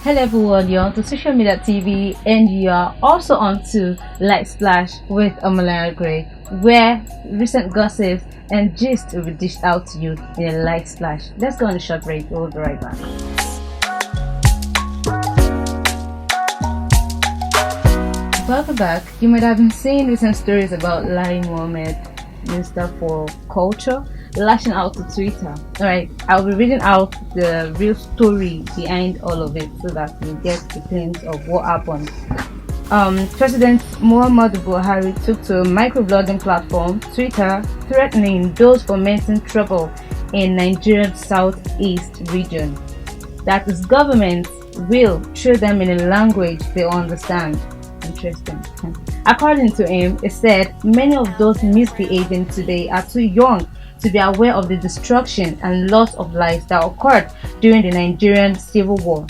Hello everyone, you're on to Socialmedia TV and you are also on to Light Splash with Omolara, where recent gossips and gist will be dished out to you in a light splash. Let's go on a short break, we'll be right back. Welcome back. You might have been seeing recent stories about Lai Mohammed, Minister for Culture, lashing out to Twitter. Alright, I'll be reading out the real story behind all of it so that you get a glimpse of what happened. President Muhammadu Buhari took to a microblogging platform, Twitter, threatening those fomenting trouble in Nigeria's southeast region that his government will treat them in a language they understand. Interesting. According to him, he said many of those misbehaving today are too young to be aware of the destruction and loss of lives that occurred during the Nigerian Civil War.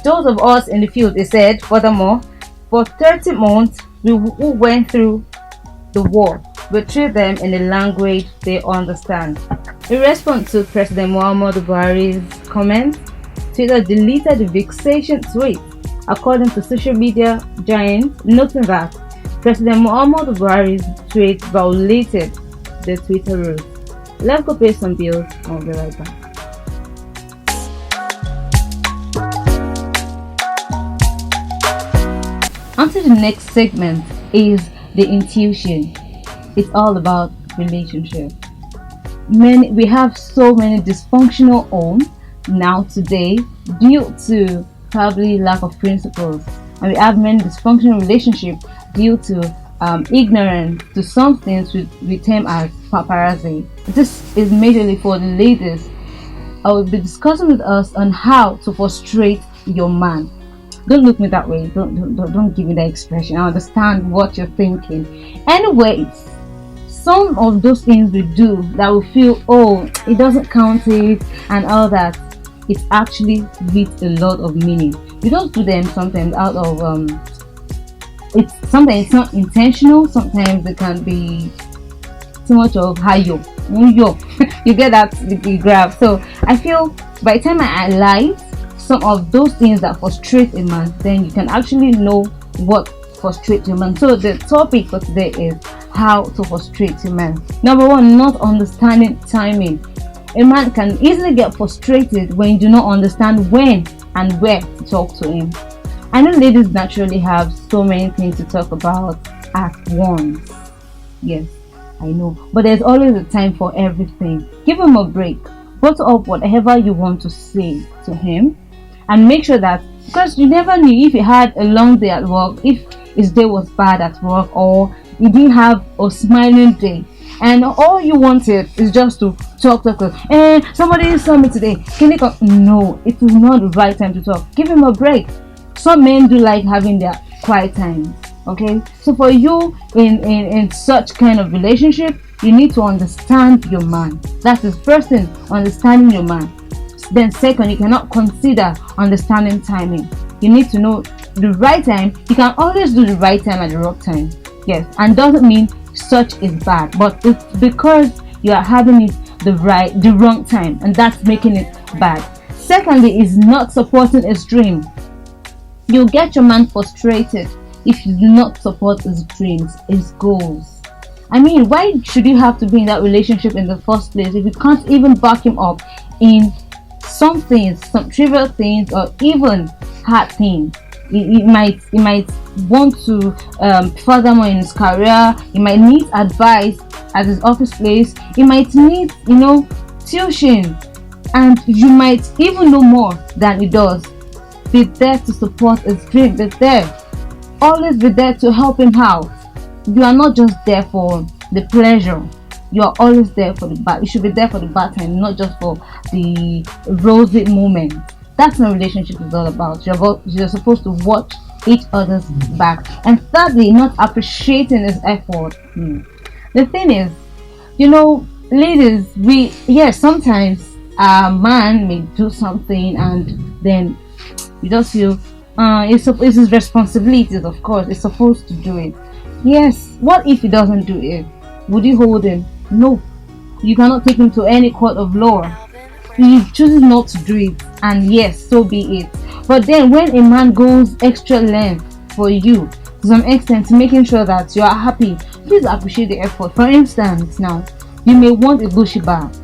Those of us in the field, he said, furthermore, for 30 months who went through the war, we treat them in a language they understand. In response to President Muhammadu Buhari's comments, Twitter deleted the vexation tweet, according to social media giants, noting that President Muhammadu Buhari's tweet violated the Twitter rules. Let's go pay some bills and we'll be right back. On to the next segment is the intuition. It's all about relationship. We have so many dysfunctional homes now today due to probably lack of principles, and we have many dysfunctional relationships due to ignorance to some things we term as paparazzi. This is majorly for the ladies. I will be discussing with us on how to frustrate your man. Don't look me that way. Don't give me that expression. I understand what you're thinking. Anyways, some of those things we do that we feel, oh, it doesn't count it and all that, it actually with a lot of meaning. You don't do them sometimes out of sometimes it's not intentional. Sometimes it can be too much of hayo. You get that the graph. So I feel by the time I highlight some of those things that frustrate a man, then you can actually know what frustrates your man. So the topic for today is how to frustrate your man. Number one, not understanding timing. A man can easily get frustrated when you do not understand when and where to talk to him. I know ladies naturally have so many things to talk about at once. Yes, I know. But there's always a time for everything. Give him a break. Bottle up whatever you want to say to him. And make sure that, because you never knew if he had a long day at work, if his day was bad at work, or he didn't have a smiling day. And all you wanted is just to talk. Somebody saw me today. Can you come? No, it is not the right time to talk. Give him a break. Some men do like having their quiet time. Okay, so for you in such kind of relationship, you need to understand your man. That's the first thing, understanding your man. Then second, you cannot consider understanding timing. You need to know the right time. You can always do the right time at the wrong time. Yes, and doesn't mean such is bad, but it's because you are having it the wrong time, and that's making it bad. Secondly, is not supporting his dream. You'll get your man frustrated if you do not support his dreams, his goals. I mean, why should you have to be in that relationship in the first place if you can't even back him up in some things, some trivial things, or even hard things? He might want to furthermore in his career. He might need advice at his office place. He might need, tuition, and you might even know more than he does. Be there to support his dream. Be there. Always be there to help him out. You are not just there for the pleasure. You are always there for the bad. You should be there for the bad time, not just for the rosy moment. That's what a relationship is all about. You're supposed to watch each other's back. And thirdly, not appreciating his effort. The thing is, ladies, sometimes a man may do something and then you just feel it's his responsibilities. Of course, he's supposed to do it. Yes, what if he doesn't do it? Would you hold him? No, you cannot take him to any court of law. He chooses not to do it, and yes, so be it. But then when a man goes extra length for you, to some extent, to making sure that you are happy, please appreciate the effort. For instance, now you may want a Gucci bag,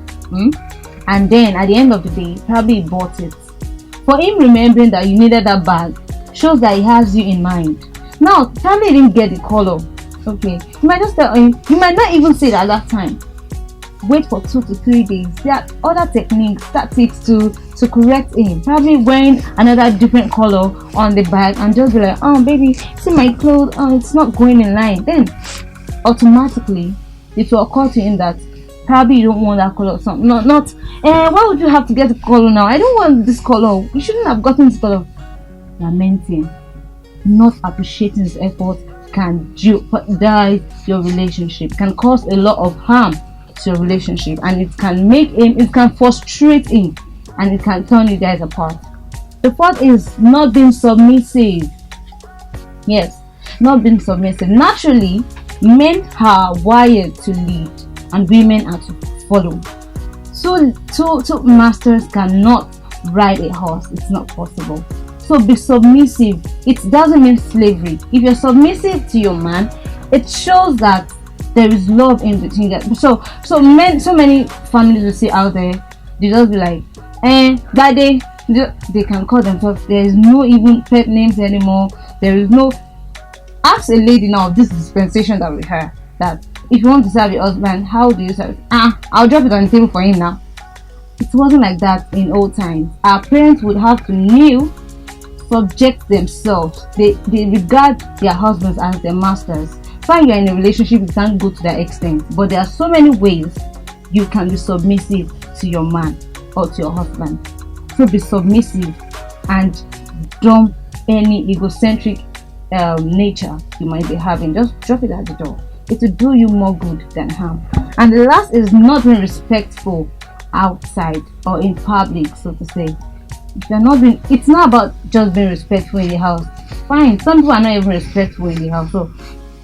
and then at the end of the day, probably he bought it. For him remembering that you needed that bag shows that he has you in mind. Now, probably he didn't get the color. Okay, you might just tell him, you might not even say it at that time. Wait for 2 to 3 days. There are other techniques, tactics to correct him. Probably wearing another different color on the bag and just be like, oh baby, see my clothes, oh it's not going in line. Then automatically it will occur to him that probably you don't want that color. So not why would you have to get the color now? I don't want this color. You shouldn't have gotten this color. Lamenting, not appreciating his effort can jeopardize your relationship, can cause a lot of harm to your relationship, and it can frustrate him, and it can turn you guys apart. The fourth is not being submissive. Yes, not being submissive. Naturally, men are wired to lead and women are to follow. So two masters cannot ride a horse. It's not possible. So be submissive. It doesn't mean slavery. If you're submissive to your man, it shows that there is love in between that. So many families will see out there, they just be like, daddy. They can call themselves. There is no even pet names anymore. There is no. Ask a lady now of this dispensation that we have, that if you want to serve your husband, how do you serve it? I'll drop it on the table for him now. It wasn't like that in old times. Our parents would have to kneel, subject themselves. They regard their husbands as their masters. Fine, you're in a relationship, you can't go to that extent, but there are so many ways you can be submissive to your man or to your husband. So be submissive and dump any egocentric nature you might be having. Just drop it at the door. It will do you more good than harm. And the last is not being respectful outside or in public, so to say. If you're not being, it's not about just being respectful in the house. Fine, some people are not even respectful in the house. So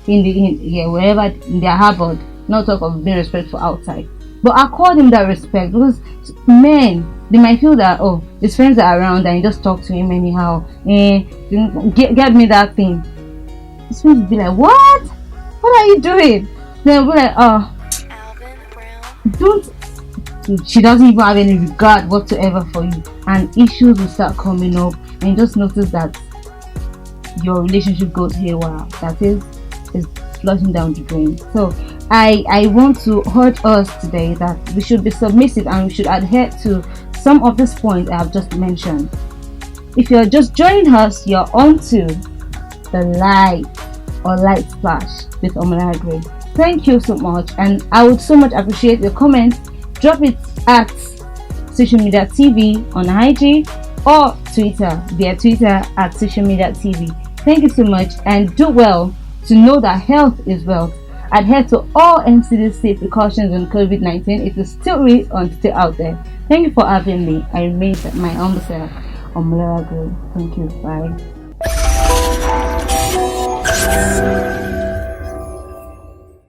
wherever they are harbored, not talk of being respectful outside. But accord him that respect, because men, they might feel that, oh, his friends are around and you just talk to him anyhow, get me that thing. His friends will be like, what are you doing? They'll be like, oh, she doesn't even have any regard whatsoever for you, and issues will start coming up, and you just notice that your relationship goes haywire. That is flushing down the drain. So I want to urge us today that we should be submissive and we should adhere to some of these points I have just mentioned. If you're just joining us, you're on to the light splash with Omolara. Thank you so much, and I would so much appreciate your comment. Drop it at Socialmedia TV on IG or Twitter via Twitter at Socialmedia TV. Thank you so much, and do well to know that health is wealth. Adhere to all NCDC precautions on COVID-19. It is still real and still out there. Thank you for having me. I remain my humble self, Omolara. Thank you. Bye.